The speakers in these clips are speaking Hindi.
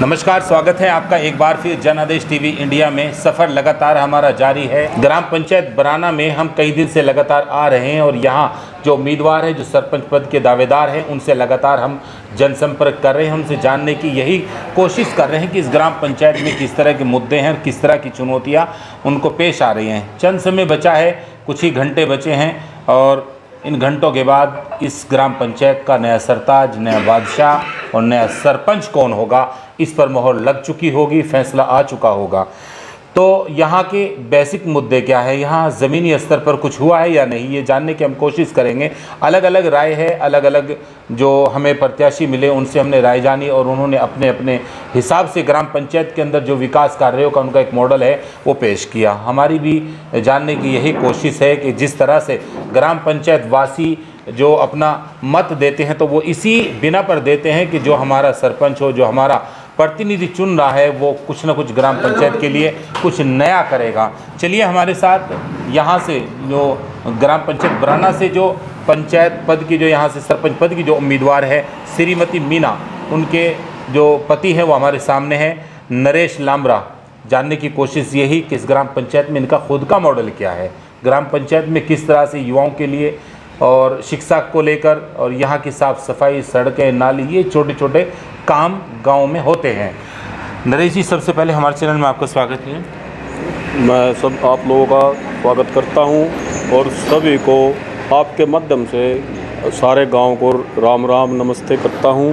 नमस्कार, स्वागत है आपका एक बार फिर जन आदेश टीवी इंडिया में। सफ़र लगातार हमारा जारी है। ग्राम पंचायत बराना में हम कई दिन से लगातार आ रहे हैं और यहाँ जो उम्मीदवार हैं, जो सरपंच पद के दावेदार हैं, उनसे लगातार हम जनसंपर्क कर रहे हैं। उनसे जानने की यही कोशिश कर रहे हैं कि इस ग्राम पंचायत में किस तरह के मुद्दे हैं और किस तरह की चुनौतियाँ उनको पेश आ रही हैं। चंद समय बचा है, कुछ ही घंटे बचे हैं और इन घंटों के बाद इस ग्राम पंचायत का नया सरताज, नया बादशाह और नया सरपंच कौन होगा, इस पर मोहर लग चुकी होगी, फैसला आ चुका होगा। तो यहाँ के बेसिक मुद्दे क्या है, यहाँ ज़मीनी स्तर पर कुछ हुआ है या नहीं, ये जानने की हम कोशिश करेंगे। अलग अलग राय है, अलग अलग जो हमें प्रत्याशी मिले उनसे हमने राय जानी और उन्होंने अपने अपने हिसाब से ग्राम पंचायत के अंदर जो विकास कार्यों का उनका एक मॉडल है वो पेश किया। हमारी भी जानने की यही कोशिश है कि जिस तरह से ग्राम पंचायत वासी जो अपना मत देते हैं तो वो इसी बिना पर देते हैं कि जो हमारा सरपंच हो, जो हमारा प्रतिनिधि चुन रहा है, वो कुछ ना कुछ ग्राम पंचायत के लिए कुछ नया करेगा। चलिए हमारे साथ यहाँ से जो ग्राम पंचायत बराना से जो पंचायत पद की, जो यहाँ से सरपंच पद की जो उम्मीदवार है श्रीमती मीना, उनके जो पति हैं वो हमारे सामने हैं, नरेश लांबरा। जानने की कोशिश यही कि इस ग्राम पंचायत में इनका खुद का मॉडल क्या है, ग्राम पंचायत में किस तरह से युवाओं के लिए और शिक्षा को लेकर और यहाँ की साफ़ सफाई, सड़कें, नाली, ये छोटे छोटे काम गांव में होते हैं। नरेश जी, सबसे पहले हमारे चैनल में आपका स्वागत है। मैं सब आप लोगों का स्वागत करता हूं और सभी को आपके माध्यम से सारे गांव को राम राम नमस्ते करता हूं।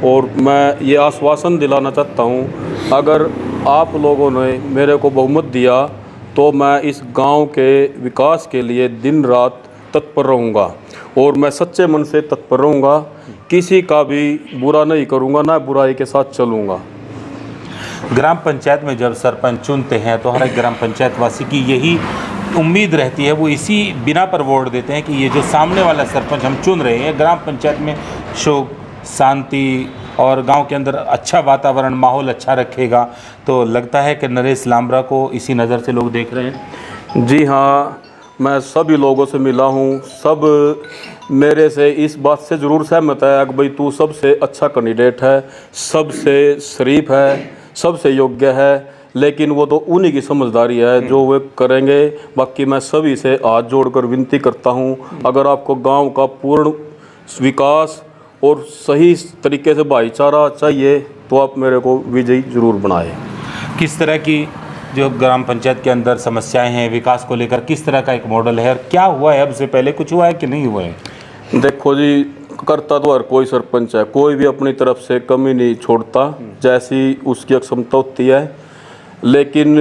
और मैं ये आश्वासन दिलाना चाहता हूं, अगर आप लोगों ने मेरे को बहुमत दिया तो मैं इस गांव के विकास के लिए दिन रात तत्पर रहूँगा और मैं सच्चे मन से तत्पर रहूँगा। किसी का भी बुरा नहीं करूँगा, ना बुराई के साथ चलूँगा। ग्राम पंचायत में जब सरपंच चुनते हैं तो हर एक ग्राम पंचायत वासी की यही उम्मीद रहती है, वो इसी बिना पर वोट देते हैं कि ये जो सामने वाला सरपंच हम चुन रहे हैं, ग्राम पंचायत में सुख शांति और गांव के अंदर अच्छा वातावरण, माहौल अच्छा रखेगा। तो लगता है कि नरेश लांबरा को इसी नज़र से लोग देख रहे हैं। जी हाँ, मैं सभी लोगों से मिला हूँ, सब मेरे से इस बात से ज़रूर सहमत है कि भाई तू सबसे अच्छा कैंडिडेट है, सबसे शरीफ है, सबसे योग्य है। लेकिन वो तो उन्हीं की समझदारी है जो वे करेंगे। बाकी मैं सभी से हाथ जोड़कर विनती करता हूँ, अगर आपको गांव का पूर्ण विकास और सही तरीके से भाईचारा चाहिए तो आप मेरे को विजयी ज़रूर बनाएं। किस तरह की जो ग्राम पंचायत के अंदर समस्याएं हैं, विकास को लेकर किस तरह का एक मॉडल है और क्या हुआ है, अब से पहले कुछ हुआ है कि नहीं हुआ है? देखो जी, करता तो हर कोई सरपंच है, कोई भी अपनी तरफ से कमी नहीं छोड़ता, जैसी उसकी क्षमता होती है। लेकिन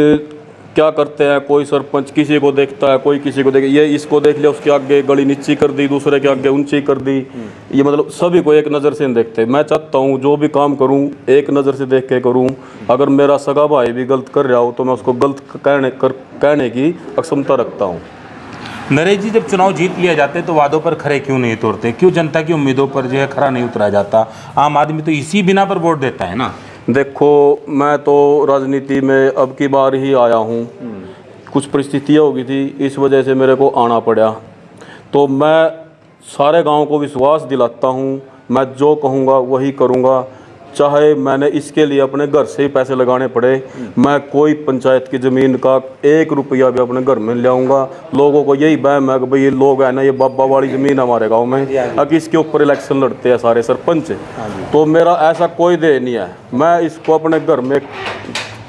क्या करते हैं, कोई सरपंच किसी को देखता है, कोई किसी को देख, ये इसको देख लिया, उसके आगे गली नीची कर दी, दूसरे के आगे ऊंची कर दी। ये मतलब सभी को एक नज़र से नहीं देखते। मैं चाहता हूँ जो भी काम करूँ एक नज़र से देख के करूँ। अगर मेरा सगा भाई भी गलत कर रहा हो तो मैं उसको गलत कहने की अक्षमता रखता हूँ। नरेश जी, जब चुनाव जीत लिया जाते तो वादों पर खरे क्यों नहीं उतरते, क्यों जनता की उम्मीदों पर जो है खरा नहीं उतरा जाता? आम आदमी तो इसी बिना पर वोट देता है ना। देखो, मैं तो राजनीति में अब की बार ही आया हूँ, कुछ परिस्थितियाँ हो गई थी, इस वजह से मेरे को आना पड़ा। तो मैं सारे गांव को विश्वास दिलाता हूँ, मैं जो कहूँगा वही करूँगा, चाहे मैंने इसके लिए अपने घर से ही पैसे लगाने पड़े। मैं कोई पंचायत की ज़मीन का 1 रुपया भी अपने घर में ले आऊँगा। लोगों को यही बहम है कि भाई ये लोग है ना, ये बाबा वाली ज़मीन हमारे गांव में, अब इसके ऊपर इलेक्शन लड़ते हैं सारे सरपंच। तो मेरा ऐसा कोई देह नहीं है, मैं इसको अपने घर में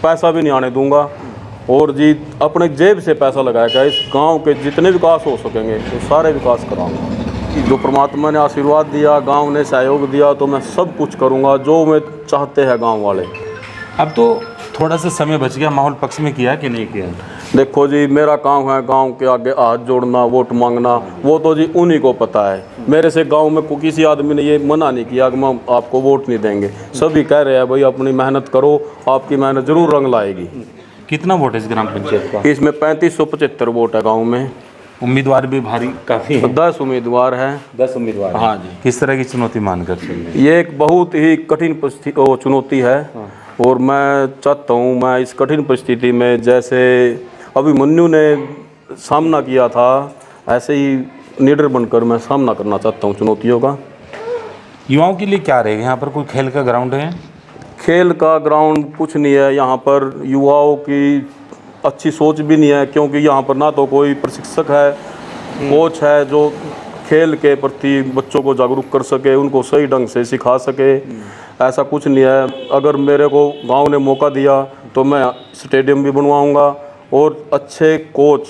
पैसा भी नहीं आने दूँगा और जी अपने जेब से पैसा लगाएगा। इस गाँव के जितने विकास हो सकेंगे तो सारे विकास कराऊँगा। जो परमात्मा ने आशीर्वाद दिया, गांव ने सहयोग दिया, तो मैं सब कुछ करूंगा जो मैं चाहते हैं गांव वाले। अब तो थोड़ा सा समय बच गया, माहौल पक्ष में किया कि नहीं किया? देखो जी, मेरा काम है गांव के आगे हाथ जोड़ना, वोट मांगना, वो तो जी उन्हीं को पता है। मेरे से गांव में किसी आदमी ने ये मना नहीं किया कि मैं आपको वोट नहीं देंगे। सभी कह रहे हैं भाई अपनी मेहनत करो, आपकी मेहनत जरूर रंग लाएगी। कितना वोट है इस ग्राम पंचायत का? इसमें 3575 वोट है गाँव में। उम्मीदवार भी भारी काफ़ी है, 10 उम्मीदवार हैं। 10 उम्मीदवार? हाँ जी। किस तरह की चुनौती मानकर चल रही है? ये एक बहुत ही कठिन चुनौती है और मैं चाहता हूँ मैं इस कठिन परिस्थिति में जैसे अभिमन्यु ने सामना किया था, ऐसे ही निडर बनकर मैं सामना करना चाहता हूँ चुनौतियों का। युवाओं के लिए क्या रहेगा यहाँ पर? कोई खेल का ग्राउंड है? खेल का ग्राउंड कुछ नहीं है यहाँ पर, युवाओं की अच्छी सोच भी नहीं है, क्योंकि यहाँ पर ना तो कोई प्रशिक्षक है, कोच है जो खेल के प्रति बच्चों को जागरूक कर सके, उनको सही ढंग से सिखा सके, ऐसा कुछ नहीं है। अगर मेरे को गांव ने मौका दिया तो मैं स्टेडियम भी बनवाऊंगा और अच्छे कोच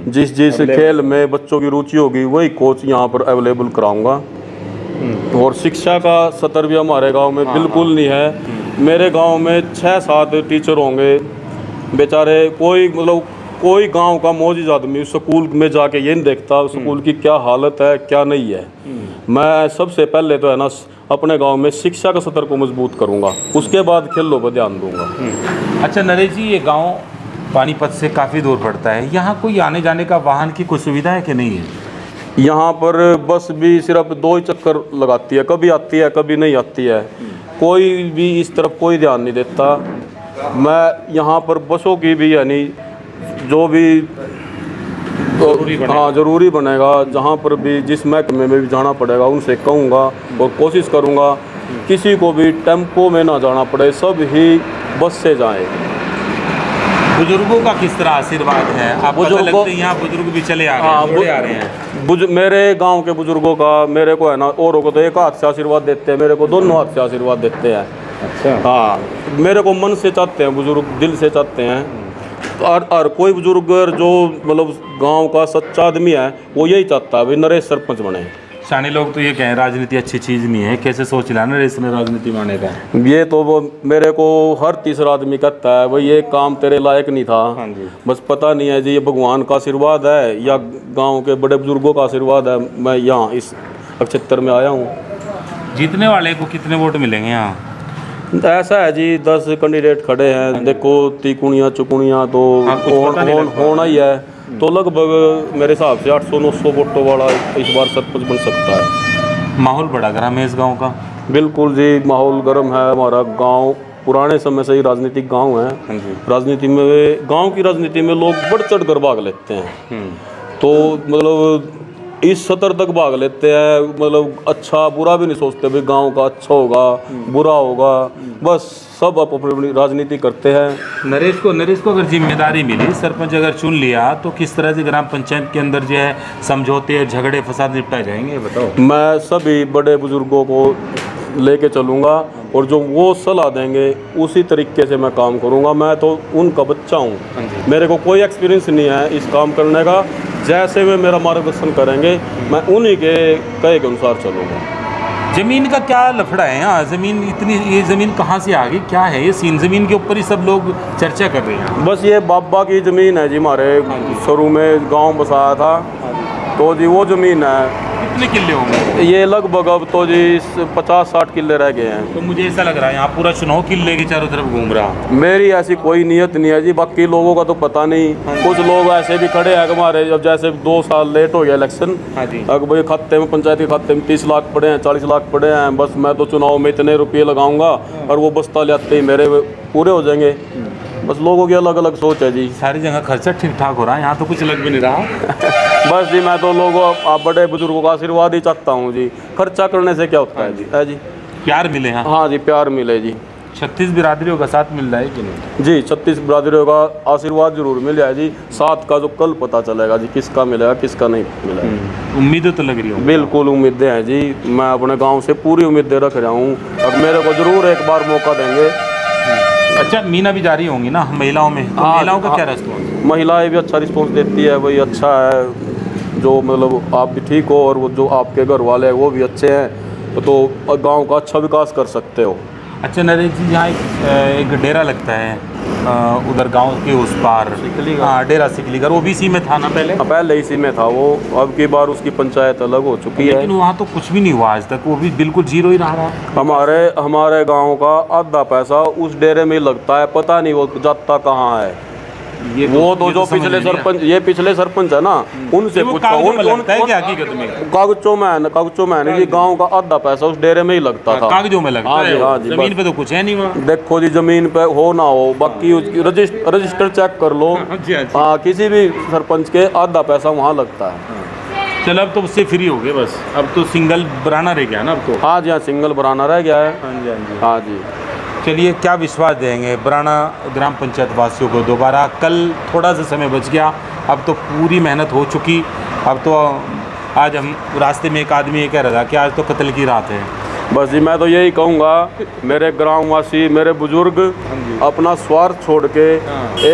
जिस खेल में बच्चों की रुचि होगी वही कोच यहाँ पर अवेलेबल कराऊंगा। और शिक्षा का स्तर भी हमारे गांव में बिल्कुल नहीं है। मेरे गांव में 6-7 टीचर होंगे, बेचारे कोई गांव का मौजूद आदमी स्कूल में जाके ये नहीं देखता स्कूल की क्या हालत है क्या नहीं है। मैं सबसे पहले तो है ना अपने गांव में शिक्षा का स्तर को मजबूत करूंगा, उसके बाद खेलों पर ध्यान दूंगा। अच्छा नरेश जी, ये गांव पानीपत से काफ़ी दूर पड़ता है, यहाँ कोई आने जाने का वाहन की कोई सुविधा है कि नहीं है? यहाँ पर बस भी सिर्फ 2 ही चक्कर लगाती है, कभी आती है कभी नहीं आती है, कोई भी इस तरफ कोई ध्यान नहीं देता। मैं यहाँ पर बसों की भी यानी जो भी ज़रूरी बनेगा, जहाँ पर भी जिस महकमे में भी जाना पड़ेगा उनसे कहूँगा और कोशिश करूँगा किसी को भी टेम्पो में ना जाना पड़े, सब ही बस से जाएं। बुजुर्गों का किस तरह आशीर्वाद है? आपको तो लगता है यहाँ बुजुर्ग भी चले आ रहे हैं? मेरे गांव के बुजुर्गों का मेरे को है ना, औरों को तो एक हाथ से आशीर्वाद देते हैं, मेरे को दोनों हाथ से आशीर्वाद देते हैं। अच्छा। हाँ, मेरे को मन से चाहते हैं बुजुर्ग, दिल से चाहते हैं। और कोई बुजुर्ग जो मतलब गांव का सच्चा आदमी है वो यही चाहता है भाई नरेश सरपंच बने। शानी लोग तो ये कहें राजनीति अच्छी चीज़ नहीं है, कैसे सोच लिया नरेश ने राजनीति में आने का? ये तो वो मेरे को हर तीसरा आदमी कहता है भाई ये काम तेरे लायक नहीं था। हाँ जी। बस पता नहीं है जी ये भगवान का आशीर्वाद है या गांव के बड़े बुजुर्गों का आशीर्वाद है, मैं यहाँ इस नक्षत्र में आया हूँ। जीतने वाले को कितने वोट मिलेंगे यहाँ? ऐसा है जी 10 कैंडिडेट खड़े हैं, देखो तिकुनिया चुकुनिया तो होना ही है, तो लगभग मेरे हिसाब से 800-900 वोटों वाला इस बार सरपंच बन सकता है। माहौल बड़ा गर्म है इस गांव का? बिल्कुल जी, माहौल गर्म है। हमारा गांव पुराने समय से ही राजनीतिक गांव है। राजनीति में, गांव की राजनीति में लोग बढ़ चढ़ कर भाग लेते हैं, तो मतलब इस स्तर तक भाग लेते हैं, मतलब अच्छा बुरा भी नहीं सोचते भाई गांव का अच्छा होगा बुरा होगा, बस सब अपनी राजनीति करते हैं। नरेश को अगर जिम्मेदारी मिली, सरपंच अगर चुन लिया, तो किस तरह से ग्राम पंचायत के अंदर जो है समझौते झगड़े फसाद निपटाए जाएंगे, बताओ? मैं सभी बड़े बुजुर्गों को लेके चलूँगा और जो वो सलाह देंगे उसी तरीके से मैं काम करूँगा। मैं तो उनका बच्चा हूँ, मेरे को कोई एक्सपीरियंस नहीं है इस काम करने का। जैसे वे मेरा मार्गदर्शन करेंगे मैं उन्हीं के कहे के अनुसार चलूँगा। ज़मीन का क्या लफड़ा है यहाँ? ज़मीन इतनी, ये ज़मीन कहाँ से आ गई, क्या है ये सीन? ज़मीन के ऊपर ही सब लोग चर्चा कर रहे हैं। बस ये बाबा की ज़मीन है जी, हमारे शुरू में गांव बसाया था तो जी वो ज़मीन है। कितने किले होंगे? ये लगभग अब तो जी 50-60 किले रह गए हैं। तो मुझे ऐसा लग रहा है यहाँ पूरा चुनाव किले के चारों तरफ घूम रहा। मेरी ऐसी कोई नियत नहीं है जी, बाकी लोगों का तो पता नहीं। कुछ लोग ऐसे भी खड़े हैं हमारे, जब जैसे 2 साल लेट हो गया इलेक्शन, अगर भाई खाते में, पंचायत के खाते में 30 लाख पड़े हैं, 40 लाख पड़े हैं, बस मैं तो चुनाव में इतने रुपये लगाऊंगा और वो बस्ता ले आते ही मेरे पूरे हो जाएंगे। बस लोगों की अलग अलग सोच है जी। सारी जगह खर्चा ठीक ठाक हो रहा है, यहाँ तो कुछ लग भी नहीं रहा। बस जी मैं तो लोगों, आप बड़े बुजुर्गों का आशीर्वाद ही चाहता हूँ जी। खर्चा करने से क्या होता है जी? है जी, प्यार मिले यहाँ? हाँ जी, प्यार मिले जी। 36 बिरादरियों का साथ मिल रहा है कि नहीं? जी 36 बिरादरियों का आशीर्वाद जरूर मिल जाए जी। साथ का जो कल पता चलेगा जी किसका मिलेगा किसका नहीं मिलेगा। उम्मीदें तो लग रही हूँ? बिल्कुल उम्मीदें हैं जी, मैं अपने गाँव से पूरी उम्मीदें रख रहा हूँ। अब मेरे को जरूर एक बार मौका देंगे। अच्छा, मीना भी जारी होंगी ना महिलाओं में, तो महिलाओं का क्या रिस्पॉन्स? महिलाएं भी अच्छा रिस्पॉन्स देती है, वही अच्छा है। जो मतलब आप भी ठीक हो और वो जो आपके घर वाले हैं वो भी अच्छे हैं, तो गांव का अच्छा विकास कर सकते हो। अच्छा नरेश जी, यहाँ एक डेरा लगता है उधर गांव के उस पार, हाँ डेरा सिकलीगर, वो भी इसी में था ना पहले? पहले इसी में था वो, अब की बार उसकी पंचायत अलग हो चुकी है। लेकिन वहाँ तो कुछ भी नहीं हुआ आज तक, वो भी बिल्कुल जीरो ही रहा। हमारे गांव का आधा पैसा उस डेरे में लगता है, पता नहीं वो जाता कहाँ है। वो तो जो पिछले सरपंच, ये पिछले सरपंच है ना, उनसे पूछो। कागजों में जी गांव का आधा पैसा उस डेरे में ही लगता था। कागजों में लगता है? हाँ जी, जमीन पे तो कुछ है नहीं वहाँ। देखो जी, जमीन पे हो ना हो, बाकी उसकी रजिस्टर चेक कर लो। हाँ, किसी भी सरपंच के आधा पैसा वहाँ लगता है। चलो अब तो उससे फ्री हो गए, बस अब तो सिंगल बराना रह गया ना अब तो? हाँ जी, हाँ सिंगल बराना रह गया है। हाँ जी। चलिए, क्या विश्वास देंगे बराना ग्राम पंचायत वासियों को? दोबारा कल थोड़ा सा समय बच गया, अब तो पूरी मेहनत हो चुकी। अब तो आज हम रास्ते में एक आदमी ये कह रहा था कि आज तो कत्ल की रात है। बस जी मैं तो यही कहूँगा, मेरे ग्रामवासी, मेरे बुजुर्ग अपना स्वार्थ छोड़ के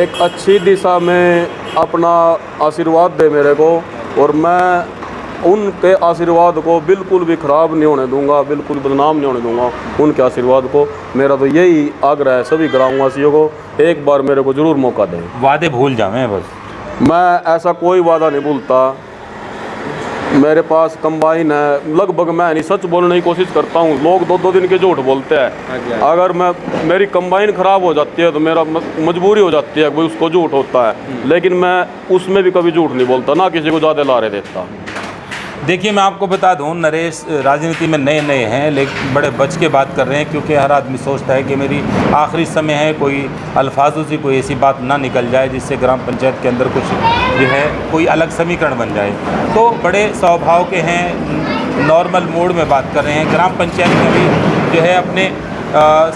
एक अच्छी दिशा में अपना आशीर्वाद दे मेरे को, और मैं उनके आशीर्वाद को बिल्कुल भी ख़राब नहीं होने दूंगा, बिल्कुल बदनाम नहीं होने दूंगा उनके आशीर्वाद को। मेरा तो यही आग्रह है सभी ग्रामवासियों को, एक बार मेरे को ज़रूर मौका दें। वादे भूल जाएं बस। मैं ऐसा कोई वादा नहीं भूलता। मेरे पास कंबाइन है, लगभग मैं नहीं सच बोलने की कोशिश करता हूँ। लोग 2-2 दिन के झूठ बोलते हैं। अगर मेरी कंबाइन ख़राब हो जाती है तो मेरा मजबूरी हो जाती है, भाई उसको झूठ होता है, लेकिन मैं उसमें भी कभी झूठ नहीं बोलता, ना किसी को ज़्यादा लारे देता। देखिए, मैं आपको बता दूं, नरेश राजनीति में नए नए हैं, लेकिन बड़े बच के बात कर रहे हैं, क्योंकि हर आदमी सोचता है कि मेरी आखिरी समय है, कोई अल्फाजों से कोई ऐसी बात ना निकल जाए जिससे ग्राम पंचायत के अंदर कुछ जो है कोई अलग समीकरण बन जाए। तो बड़े स्वभाव के हैं, नॉर्मल मोड में बात कर रहे हैं। ग्राम पंचायत में भी जो है अपने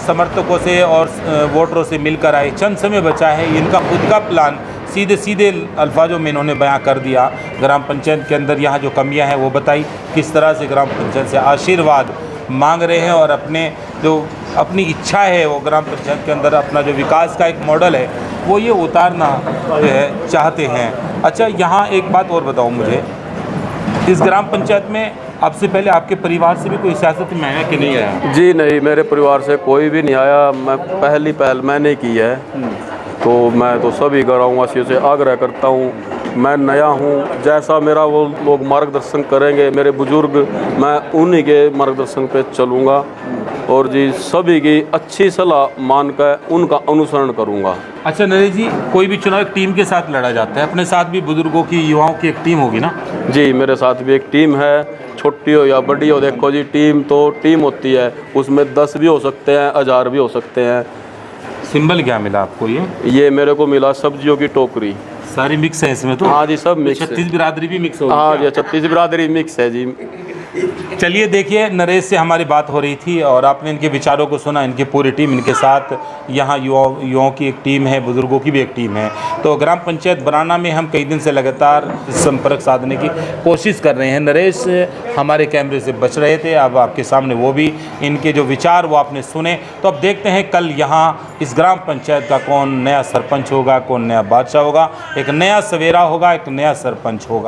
समर्थकों से और वोटरों से मिलकर आए। चंद समय बचा है, इनका खुद का प्लान सीधे सीधे अल्फाजों में इन्होंने बयां कर दिया। ग्राम पंचायत के अंदर यहाँ जो कमियां हैं वो बताई, किस तरह से ग्राम पंचायत से आशीर्वाद मांग रहे हैं और अपनी इच्छा है वो ग्राम पंचायत के अंदर अपना जो विकास का एक मॉडल है वो ये उतारना जो है चाहते हैं। अच्छा, यहाँ एक बात और बताओ मुझे, इस ग्राम पंचायत में अब से पहले आपके परिवार से भी कोई सियासत में आया कि नहीं आया? जी नहीं, मेरे परिवार से कोई भी नहीं आया। मैं पहली पहल मैंने की है, तो मैं तो सभी ग्रामवासियों से आग्रह करता हूँ, मैं नया हूँ, जैसा मेरा वो लोग मार्गदर्शन करेंगे, मेरे बुजुर्ग, मैं उन्हीं के मार्गदर्शन पे चलूँगा और जी सभी की अच्छी सलाह मानकर उनका अनुसरण करूँगा। अच्छा नरेश जी, कोई भी चुनाव एक टीम के साथ लड़ा जाता है, अपने साथ भी बुजुर्गों की, युवाओं की एक टीम होगी ना? जी, मेरे साथ भी एक टीम है, छोटी हो या बड़ी हो। देखो जी, टीम तो टीम होती है, उसमें 10 भी हो सकते हैं, 1000 भी हो सकते हैं। सिंबल क्या मिला आपको? ये मेरे को मिला सब्जियों की टोकरी। सारी मिक्स है इसमें तो? हाँ जी, सब मिक्स है। 36 बिरादरी भी मिक्स हो? हाँ जी, 36 बिरादरी मिक्स है जी। चलिए, देखिए, नरेश से हमारी बात हो रही थी और आपने इनके विचारों को सुना। इनकी पूरी टीम इनके साथ, यहाँ युवाओं की एक टीम है, बुजुर्गों की भी एक टीम है। तो ग्राम पंचायत बराना में हम कई दिन से लगातार संपर्क साधने की कोशिश कर रहे हैं। नरेश हमारे कैमरे से बच रहे थे, अब आपके सामने वो भी, इनके जो विचार वो आपने सुने। तो अब देखते हैं कल यहाँ इस ग्राम पंचायत का कौन नया सरपंच होगा, कौन नया बादशाह होगा। एक नया सवेरा होगा, एक नया सरपंच होगा।